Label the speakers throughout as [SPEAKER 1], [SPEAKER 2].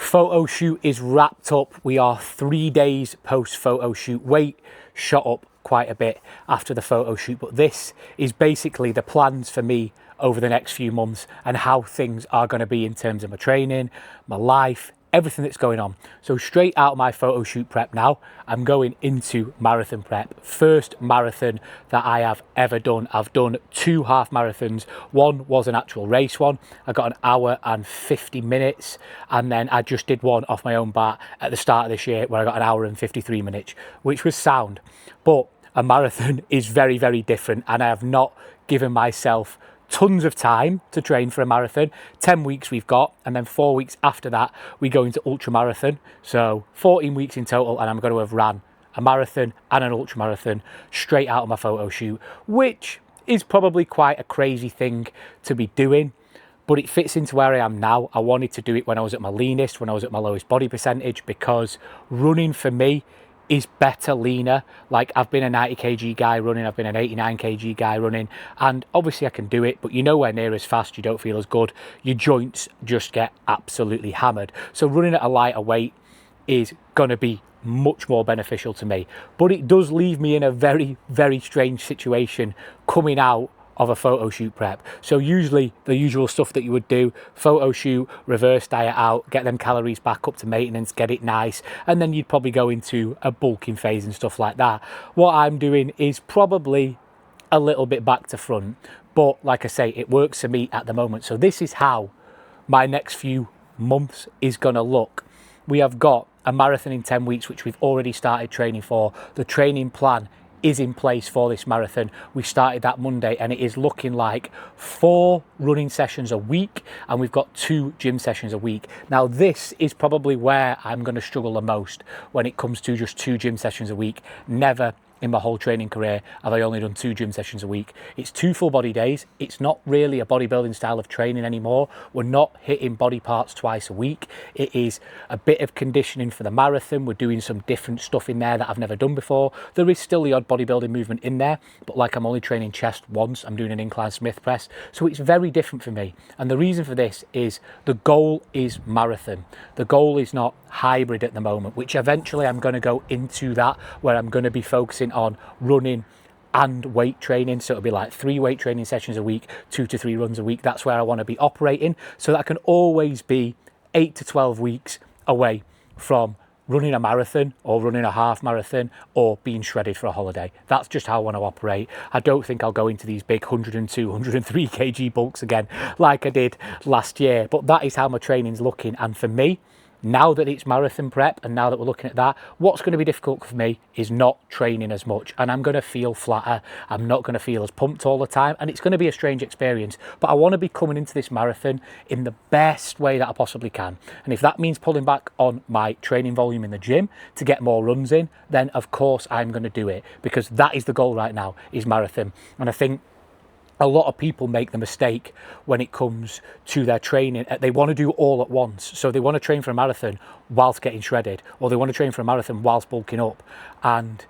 [SPEAKER 1] photo shoot is wrapped up. We are 3 days post photo shoot. Weight shot up quite a bit after the photo shoot, but this is basically the plans for me over the next few months and how things are going to be in terms of my training, my life, everything that's going on. So straight out of my photo shoot prep now, I'm going into marathon prep. First marathon that I have ever done. I've done 2 half marathons. One was an actual race one. I got an hour and 50 minutes. And then I just did one off my own bat at the start of this year where I got an hour and 53 minutes, which was sound. But a marathon is very, very different. And I have not given myself tons of time to train for a marathon. 10 weeks we've got, and then 4 weeks after that we go into ultra marathon. So 14 weeks in total, and I'm going to have ran a marathon and an ultra marathon straight out of my photo shoot, which is probably quite a crazy thing to be doing, but it fits into where I am now. I wanted to do it when I was at my leanest, when I was at my lowest body percentage, because running for me is better leaner. Like, I've been a 90 kg guy running, I've been an 89 kg guy running, and obviously I can do it, but you're nowhere near as fast, you don't feel as good, your joints just get absolutely hammered. So running at a lighter weight is going to be much more beneficial to me, but it does leave me in a very, very strange situation coming out of a photo shoot prep. So usually the usual stuff that you would do: photo shoot, reverse diet out, get them calories back up to maintenance, get it nice, and then you'd probably go into a bulking phase and stuff like that. What I'm doing is probably a little bit back to front, but like I say, it works for me at the moment. So this is how my next few months is gonna look. We have got a marathon in 10 weeks, which we've already started training for. The training plan is in place for this marathon. We started that Monday, and it is looking like 4 running sessions a week, and we've got 2 gym sessions a week. Now this is probably where I'm going to struggle the most when it comes to just 2 gym sessions a week. Never in my whole training career have I only done 2 gym sessions a week. It's 2 full body days. It's not really a bodybuilding style of training anymore. We're not hitting body parts twice a week. It is a bit of conditioning for the marathon. We're doing some different stuff in there that I've never done before. There is still the odd bodybuilding movement in there, but like, I'm only training chest once. I'm doing an incline Smith press. So it's very different for me. And the reason for this is the goal is marathon. The goal is not hybrid at the moment, which eventually I'm going to go into that, where I'm going to be focusing on running and weight training. So it'll be like 3 weight training sessions a week, 2 to 3 runs a week. That's where I want to be operating, so that I can always be 8 to 12 weeks away from running a marathon or running a half marathon or being shredded for a holiday. That's just how I want to operate. I don't think I'll go into these big 102, 103 kg bulks again like I did last year, but that is how my training's looking. And for me, now that it's marathon prep and now that we're looking at that, what's going to be difficult for me is not training as much, and I'm going to feel flatter. I'm not going to feel as pumped all the time, and it's going to be a strange experience, but I want to be coming into this marathon in the best way that I possibly can. And if that means pulling back on my training volume in the gym to get more runs in, then of course I'm going to do it, because that is the goal right now, is marathon. And I think a lot of people make the mistake when it comes to their training. They want to do all at once. So they want to train for a marathon whilst getting shredded, or they want to train for a marathon whilst bulking up. And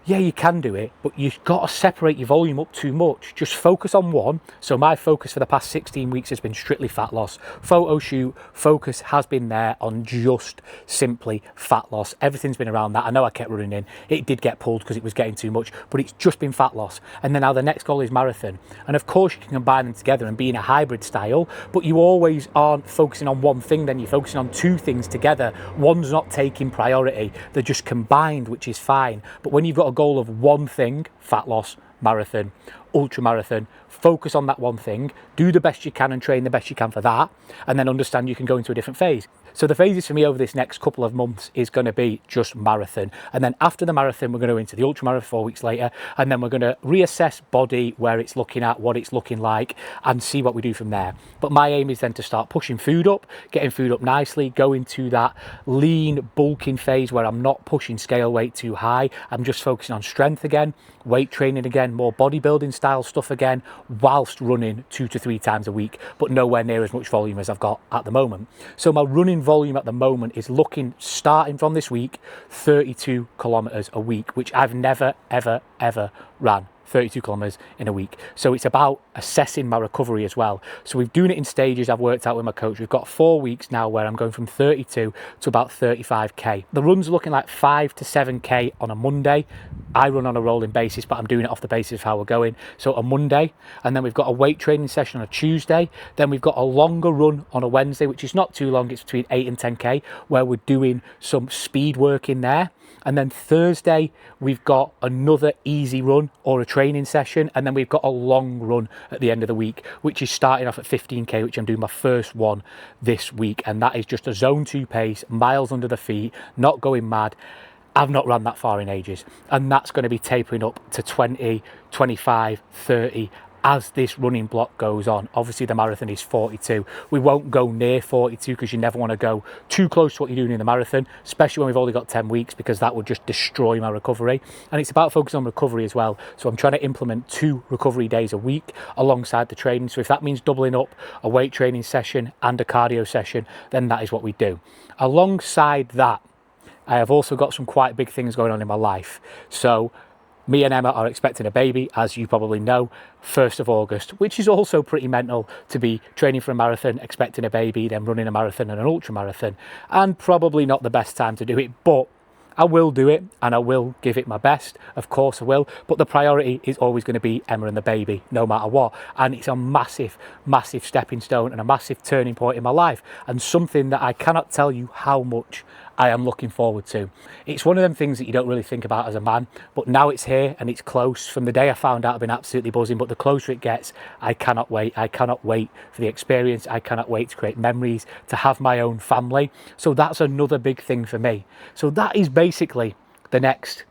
[SPEAKER 1] yeah, you can do it, but you've got to separate your volume up too much. Just focus on one. So my focus for the past 16 weeks has been strictly fat loss. Photo shoot focus has been there on just simply fat loss. Everything's been around that. I know I kept running in. It did get pulled because it was getting too much, but it's just been fat loss. And then now the next goal is marathon. And of course you can combine them together and be in a hybrid style, but you always aren't focusing on one thing, then you're focusing on 2 things together. One's not taking priority. They're just combined, which is fine. But when you've got a goal of one thing, fat loss, marathon, ultra marathon, focus on that one thing, do the best you can and train the best you can for that, and then understand you can go into a different phase. So the phases for me over this next couple of months is going to be just marathon, and then after the marathon we're going to go into the ultra marathon 4 weeks later, and then we're going to reassess body, where it's looking at, what it's looking like, and see what we do from there. But my aim is then to start pushing food up, getting food up nicely, go into that lean bulking phase where I'm not pushing scale weight too high. I'm just focusing on strength again, weight training again, more bodybuilding style stuff again, whilst running 2 to 3 times a week, but nowhere near as much volume as I've got at the moment. So my running volume at the moment is looking, starting from this week, 32 kilometers a week, which I've never ever ran 32 kilometers in a week. So it's about assessing my recovery as well. So we've done it in stages. I've worked out with my coach. We've got 4 weeks now where I'm going from 32 to about 35k. The run's looking like 5 to 7k on a Monday. I run on a rolling basis, but I'm doing it off the basis of how we're going. So a Monday, and then we've got a weight training session on a Tuesday. Then we've got a longer run on a Wednesday, which is not too long. It's between 8 and 10k, where we're doing some speed work in there. And then Thursday, we've got another easy run or a training session. And then we've got a long run at the end of the week, which is starting off at 15k, which I'm doing my first one this week. And that is just a zone 2 pace, miles under the feet, not going mad. I've not run that far in ages. And that's going to be tapering up to 20, 25, 30 as this running block goes on. Obviously the marathon is 42. We won't go near 42 because you never want to go too close to what you're doing in the marathon, especially when we've only got 10 weeks, because that would just destroy my recovery. And it's about focusing on recovery as well. So I'm trying to implement 2 recovery days a week alongside the training. So if that means doubling up a weight training session and a cardio session, then that is what we do. Alongside that, I have also got some quite big things going on in my life. So me and Emma are expecting a baby, as you probably know, 1st of August, which is also pretty mental to be training for a marathon, expecting a baby, then running a marathon and an ultra marathon, and probably not the best time to do it, but I will do it and I will give it my best. Of course I will, but the priority is always going to be Emma and the baby, no matter what. And it's a massive, massive stepping stone and a massive turning point in my life, and something that I cannot tell you how much I am looking forward to. It's one of them things that you don't really think about as a man, but now it's here and it's close. From the day I found out, I've been absolutely buzzing, but the closer it gets, I cannot wait. I cannot wait for the experience. I cannot wait to create memories, to have my own family. So that's another big thing for me. So that is basically the next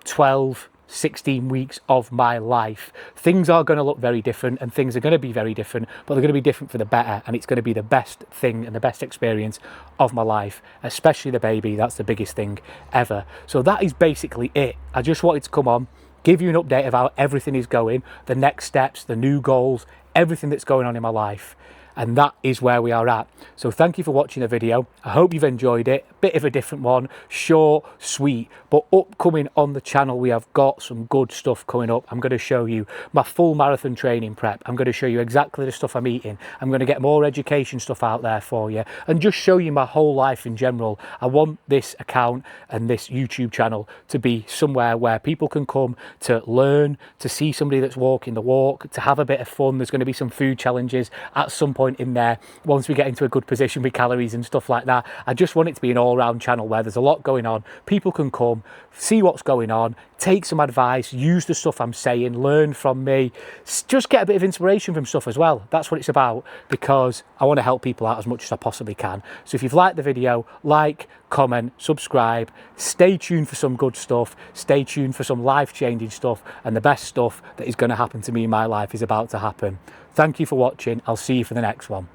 [SPEAKER 1] 12, 16 weeks of my life. Things are going to look very different and things are going to be very different, but they're going to be different for the better, and it's going to be the best thing and the best experience of my life, especially the baby. That's the biggest thing ever. So that is basically it. I just wanted to come on, give you an update of how everything is going, the next steps, the new goals, everything that's going on in my life. And that is where we are at. So thank you for watching the video. I hope you've enjoyed it. Bit of a different one, short, sweet, but upcoming on the channel, we have got some good stuff coming up. I'm going to show you my full marathon training prep. I'm going to show you exactly the stuff I'm eating. I'm going to get more education stuff out there for you and just show you my whole life in general. I want this account and this YouTube channel to be somewhere where people can come to learn, to see somebody that's walking the walk, to have a bit of fun. There's going to be some food challenges at some point in there once we get into a good position with calories and stuff like that. I just want it to be an all-round channel where there's a lot going on. People can come, see what's going on, take some advice, use the stuff I'm saying, learn from me, just get a bit of inspiration from stuff as well. That's what it's about, because I want to help people out as much as I possibly can. So if you've liked the video, like, comment, subscribe, stay tuned for some good stuff, stay tuned for some life-changing stuff, and the best stuff that is going to happen to me in my life is about to happen. Thank you for watching. I'll see you for the next one.